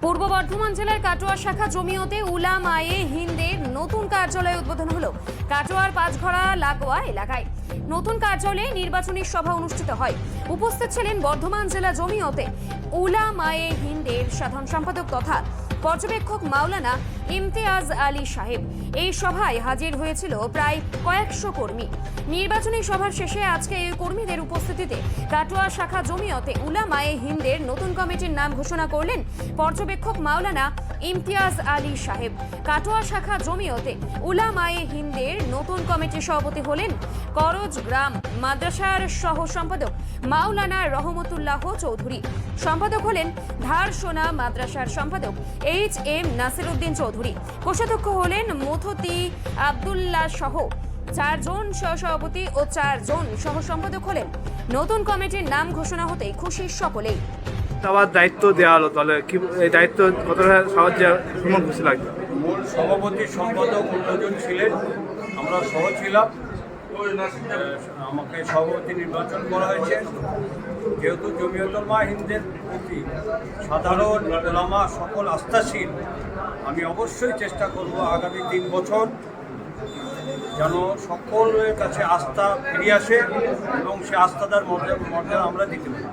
পূর্ব বর্ধমান জেলার কাটোয়া শাখা জমিয়তে উলামায়ে হিন্দের নতুন কার্যালয় উদ্বোধন হলো। কাটোয়ার পাঁচঘড়া লাগোয়া এলাকায় নতুন কার্যালয়ে নির্বাচনী সভা অনুষ্ঠিত হয়। উপস্থিত ছিলেন বর্ধমান জেলা জমিয়তে উলামায়ে হিন্দের সাধারণ সম্পাদক তথা পর্যবেক্ষক মাওলানা ইমতিয়াজ আলী সাহেব। এই সভায় হাজির হয়েছিল প্রায় কয়েকশো কর্মী। নির্বাচনী সভার শেষে আজকে এই কর্মীদের উপস্থিতিতে কাটোয়া শাখা জমিয়তে উলামায়ে হিন্দের নতুন কমিটির নাম ঘোষণা করলেন পর্যবেক্ষক মাওলানা ইমতিয়াজ আলী সাহেব। কাটোয়া শাখা জমিয়তে উলামায়ে হিন্দের নতুন কমিটির সভাপতি হলেন করজ গ্রাম মাদ্রাসার সহ সম্পাদক মাওলানা রহমতুল্লাহ চৌধুরী। সম্পাদক হলেন ধারসোনা মাদ্রাসার সম্পাদক HM নাসিরউদ্দিন চৌধুরী। কোষাধ্যক্ষ হলেন মুথতি আব্দুল্লাহ সহ 4 জন সহসভাপতি ও 4 জন সহ সম্পাদক হলেন। নতুন কমিটির নাম ঘোষণা হতেই খুশি সকলেই। আবার দায়িত্ব দেওয়া হলো, তাহলে কি এই দায়িত্ব কতটা সাহায্যে কেমন খুশি লাগবে? মূল সভাপতি সম্পাদক অন্যজন ছিলেন, আমরা সহ ছিলাম। আমাকে সভাপতি নির্বাচন করা হয়েছে। যেহেতু জমিয়তুল উলামা হিন্দের প্রতি সাধারণ ওলামা সকল আস্থাশীল, আমি অবশ্যই চেষ্টা করব আগামী 3 বছর যেন সকলের কাছে আস্থা ফিরে আসে এবং সে আস্থাদার মর্যাদা আমরা দিতে পারি।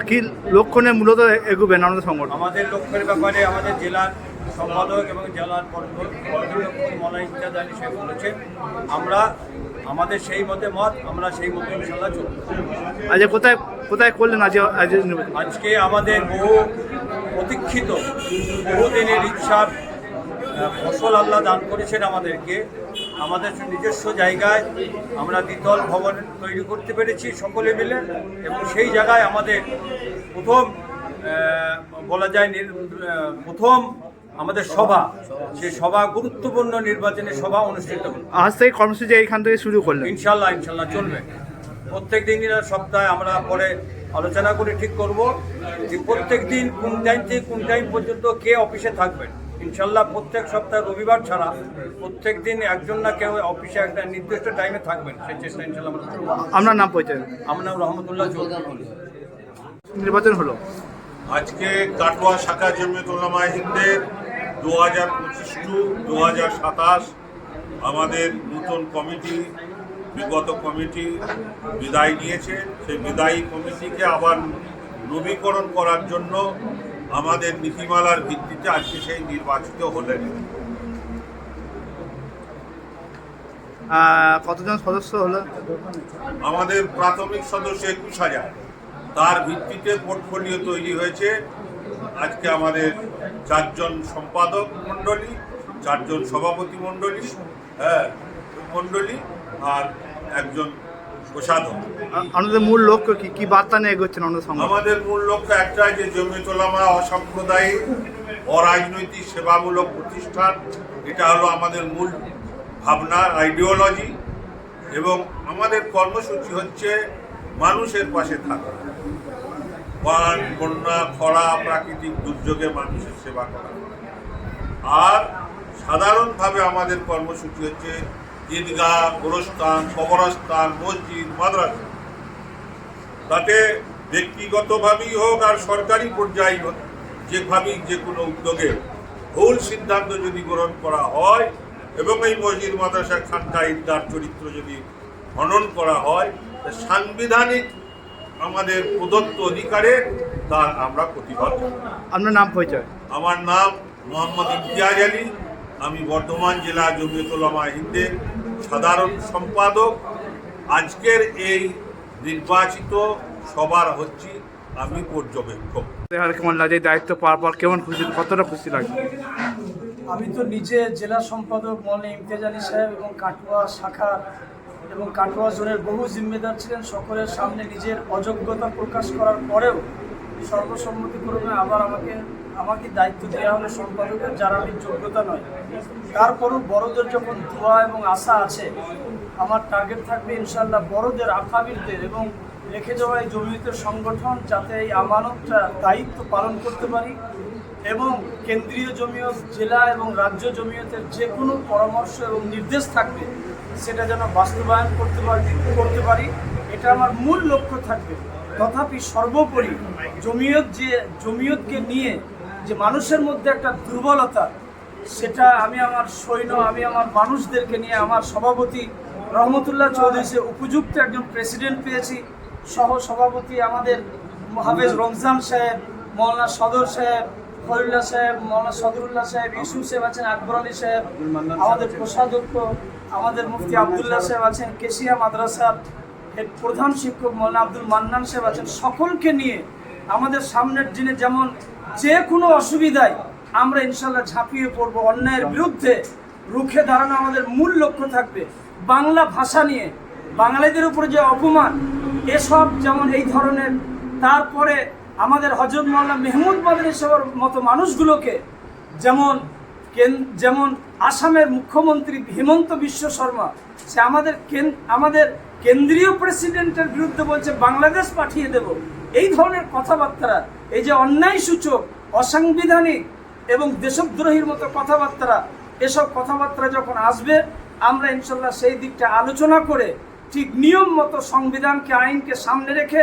কি লক্ষণে মূলত এগোবেন আমাদের সংগঠন? আমাদের লক্ষ্যের ব্যাপারে আমাদের জেলার সম্পাদক এবং জেলার পর্যবেক্ষক মাওলানা ইমতিয়াজ আলী সাহেব বলেছেন, আমাদের সেই মত আমরা সেই মতো ইনশাল্লাহ চলব। আজ কোথায় করলেন আজকে আমাদের বহু প্রতীক্ষিত বহুদিনের ইচ্ছার ফসল আল্লাহ দান করেছেন আমাদেরকে। আমাদের নিজস্ব জায়গায় আমরা দ্বিতল ভবন তৈরি করতে পেরেছি সকলে মিলে, এবং সেই জায়গায় আমাদের প্রথম বলা যায় প্রথম আমাদের সভা, সেই সভা গুরুত্বপূর্ণ নির্বাচনী সভা অনুষ্ঠিত হল। আজ থেকে কর্মসূচি এইখান থেকে শুরু করলেন? ইনশাল্লাহ চলবে। প্রত্যেক দিন সপ্তাহে আমরা পরে আলোচনা করে ঠিক করব যে প্রত্যেক দিন কোন টাইম থেকে কোন টাইম পর্যন্ত কে অফিসে থাকবেন। ইনশাল্লাহ প্রত্যেক সপ্তাহে রবিবার ছাড়া প্রত্যেক দিন একজন না কেউ অফিসে একটা নির্দিষ্ট টাইমে থাকবেন, সেই চেষ্টা ইনশাল্লাহ আমরা করব। আপনার নাম পরিচয়? আমার নাম রহমতুল্লাহ চৌধুরী। নির্বাচন হলো আজকে কাটোয়া শাখা জমিয়তুল উলামা হিন্দের 2025 টু 2027 আমাদের নতুন কমিটি, বিগত কমিটি বিদায় নিয়েছে। সেই বিদায়ী কমিটিকে আবার নবীকরণ করার জন্য আমাদের নীতিমালার ভিত্তিতে আজকে সেই নির্বাচিত হলেন। কতজন সদস্য হলো? আমাদের প্রাথমিক সদস্য 21,000, তার ভিত্তিতে পোর্টফোলিও তৈরি হয়েছে। আজকে আমাদের 4 জন সম্পাদক মণ্ডলী, 4 জন সভাপতি মণ্ডলী আর 1 জন কোষাধ্যক্ষ। আমাদের মূল লক্ষ্য কি বার্তা নিয়ে এগোচ্ছেন আমাদের সঙ্গে? আমাদের মূল লক্ষ্য একটাই, যে জমিয়তুল উলামা অসাম্প্রদায়িক অরাজনৈতিক সেবামূলক প্রতিষ্ঠান। এটা হলো আমাদের মূল ভাবনার আইডিওলজি, এবং আমাদের কর্মসূচি হচ্ছে মানুষের পাশে থাকা, বান বন্যা খরা প্রাকৃতিক দুর্যোগে মানুষের সেবা করা। আর সাধারণভাবে আমাদের কর্মসূচি হচ্ছে ঈদগাহ, গোরস্থান, কবরস্থান, মসজিদ, মাদ্রাসা। তাতে ব্যক্তিগতভাবেই হোক আর সরকারি পর্যায়ে হোক, যেভাবেই যে কোনো উদ্যোগে ভুল সিদ্ধান্ত যদি গ্রহণ করা হয় এবং এই মসজিদ, মাদ্রাসা, খানকা, ঈদগাহর চরিত্র যদি খনন করা হয়, সাংবিধানিক আমাদের প্রদত্ত অধিকারে তার আমরা প্রতিবাদ। আপনার নাম পরিচয়? আমার নাম মোহাম্মদ ইমতিয়াজ আলী। আমি বর্ধমান জেলা জমিয়তুল উলামা হিন্দের সাধারণ সম্পাদক। আজকের এই নির্বাচিত সভার হচ্ছি আমি পর্যবেক্ষক। কেমন লাগে দায়িত্ব পাওয়ার পর? কেমন খুশি, কতটা খুশি লাগে? আমি তো নিজে জেলা সম্পাদক মাওলানা ইমতিয়াজ আলী সাহেব এবং কাটোয়া শাখা এবং কাটোয়া জোনের বহু জিম্মেদার ছিলেন। সকলের সামনে নিজের অযোগ্যতা প্রকাশ করার পরেও সর্বসম্মতিক্রমে আবার আমাকে দায়িত্ব দেওয়া হলো সম্পাদকের, যারা আমি যোগ্যতা নয়। তারপরও বড়দের যখন দোয়া এবং আশা আছে, আমার টার্গেট থাকবে ইনশাল্লাহ বড়দের আকাবিরদের এবং রেখে যাওয়া এই জমিয়তের সংগঠন যাতে এই আমানতটা দায়িত্ব পালন করতে পারি, এবং কেন্দ্রীয় জমিয়ত, জেলা এবং রাজ্য জমিয়তের যে কোনো পরামর্শ এবং নির্দেশ থাকবে সেটা যেন বাস্তবায়ন করতে পারি, এটা আমার মূল লক্ষ্য থাকবে। তথাপি সর্বোপরি জমিয়তকে নিয়ে যে মানুষের মধ্যে একটা দুর্বলতা, সেটা আমি আমার সৈন্য, আমি আমার মানুষদেরকে নিয়ে আমার সভাপতি রহমতুল্লাহ চৌধুরী সে উপযুক্ত একজন প্রেসিডেন্ট পেয়েছি, সহ সভাপতি আমাদের হাফেজ রমজান সাহেব, মৌলানা সদর সাহেব, ফরিদুল্লাহ সাহেব, মৌলানা সদরুল্লাহ সাহেব, ইউসুফ সাহেব আছেন, আকবর আলী সাহেব, আমাদের কোষাধ্যক্ষ আমাদের মুফতি আবদুল্লাহ সাহেব আছেন, কেশিয়া মাদ্রাসার এর প্রধান শিক্ষক মৌলানা আব্দুল মান্নান সাহেব আছেন। সকলকে নিয়ে আমাদের সামনের দিনে যেমন যে কোনো অসুবিধায় আমরা ইনশাল্লাহ ঝাঁপিয়ে পড়বো, অন্যায়ের বিরুদ্ধে রুখে দাঁড়ানো আমাদের মূল লক্ষ্য থাকবে। বাংলা ভাষা নিয়ে বাঙালিদের উপরে যে অপমান, এসব যেমন এই ধরনের, তারপরে আমাদের হযরত মাওলানা মেহমুদ মাদানী সাহেবের মতো মানুষগুলোকে যেমন আসামের মুখ্যমন্ত্রী হিমন্ত বিশ্ব শর্মা, সে আমাদের কেন্দ্রীয় প্রেসিডেন্টের বিরুদ্ধে বলছে বাংলাদেশ পাঠিয়ে দেব। এই ধরনের কথাবার্তা, এই যে অন্যায় সূচক, অসাংবিধানিক এবং দেশদ্রোহীর মতো কথাবার্তা, এসব কথাবার্তা যখন আসবে আমরা ইনশাল্লাহ সেই দিকটা আলোচনা করে ঠিক নিয়ম মতো সংবিধানকে, আইনকে সামনে রেখে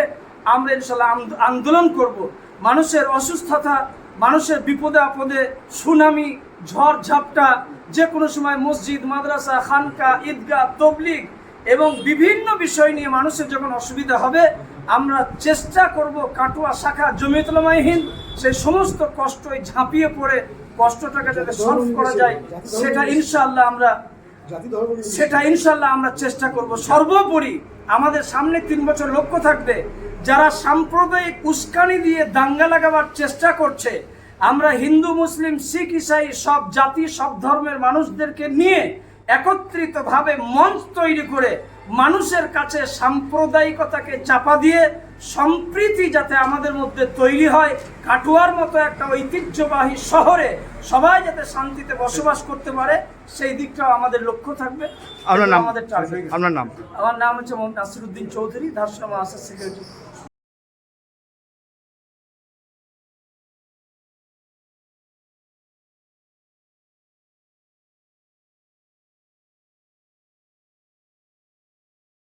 আমরা ইনশাল্লাহ আন্দোলন করব। মানুষের অসুস্থতা, মানুষের বিপদে আপদে, সুনামি, ঝড় ঝাপটা, যে কোনো সময় মসজিদ, মাদ্রাসা, খানকা, ঈদগাহ, তবলিগ এবং বিভিন্ন বিষয় নিয়ে মানুষের যখন অসুবিধা হবে আমরা চেষ্টা করব কাটোয়া শাখা জমিয়তুল উলামায়ে হিন্দ সেই সমস্ত কষ্টই ঝাঁপিয়ে পড়ে কষ্টটাকে যাতে সলভ করা যায় সেটা ইনশাআল্লাহ আমরা চেষ্টা করব। সর্বোপরি আমাদের সামনে 3 বছর লক্ষ্য থাকবে, যারা সাম্প্রদায়িক উস্কানি দিয়ে দাঙ্গা লাগাবার চেষ্টা করছে, আমরা হিন্দু, মুসলিম, শিখ, ইসাই সব জাতি, সব ধর্মের মানুষদেরকে নিয়ে একত্রিতভাবে মঞ্চ তৈরি করে মানুষের কাছে সাম্প্রদায়িকতাকে চাপা দিয়ে সম্প্রীতি যাতে আমাদের মধ্যে তৈরি হয়, কাটোয়ার মতো একটা ঐতিহ্যবাহী শহরে সবাই যাতে শান্তিতে বসবাস করতে পারে, সেই দিকটাও আমাদের লক্ষ্য থাকবে। আপনার নাম? আমাদের টার্গেট। আপনার নাম? আমার নাম হচ্ছে মোহাম্মদ নাসিরউদ্দিন চৌধুরী, ধারসুলা মাদ্রাসার সেক্রেটারি।